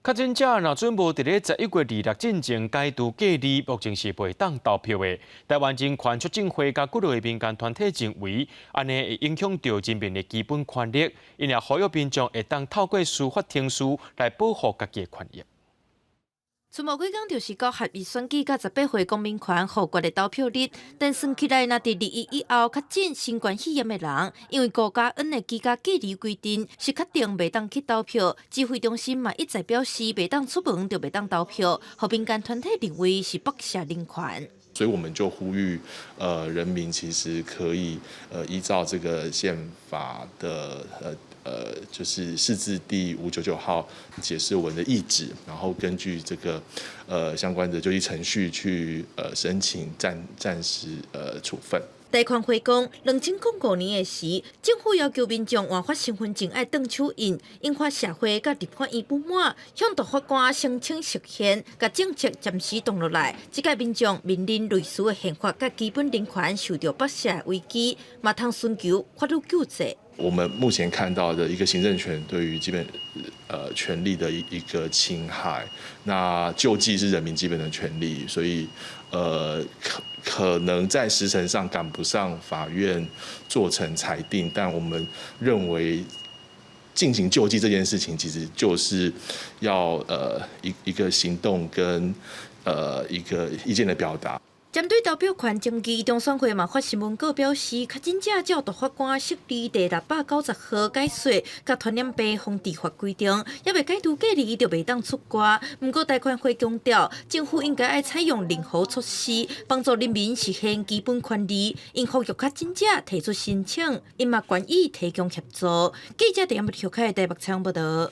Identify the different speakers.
Speaker 1: 确诊者若准无伫咧11月26进前解除隔离，目前是袂当投票的。台湾人权促进会甲几类民间团体认为，安尼会影响到人民的基本权利，因也呼吁民众会当透过司法程序来保护家己的权益。
Speaker 2: 存无几天就是到合意选举，甲18岁公民权互决的投票日，但算起来，若伫2月以后确诊新冠肺炎的人，因为国家的居家隔离规定，是确定袂当去投票。指挥中心嘛一再表示，袂当出门就袂当投票，互民间团体认为是剥削人权。
Speaker 3: 所以我们就呼吁，人民其实可以依照这个宪法的就是释字第599号解释文的意旨，然后根据这个相关的救济程序去申请暂时处分。
Speaker 2: 台权会讲，2005年的时，政府要求民众换发身份证爱动手印，引发社会甲立法院不满，向大法官申请释宪，甲政策暂时冻落来。即届民众面临类似的宪法甲基本人权受到剥削危机，嘛通寻求法律救济。
Speaker 3: 我们目前看到的一个行政权对于基本权利的一个侵害，那救济是人民基本的权利，所以可能在时程上赶不上法院做成裁定，但我们认为进行救济这件事情，其实就是要一个行动跟一个意见的表达。
Speaker 2: 针对投票权争议，中选会嘛发新闻稿表示，确诊者照大法官释字第690号解说，甲传染病防治法规定，也未解除隔离就袂当出国。不过台权会强调，政府应该爱采用任何措施，帮助人民实现基本权利。因呼吁确诊者提出申请，因嘛愿意提供协助。记者陈彦秀凯台北采访报道。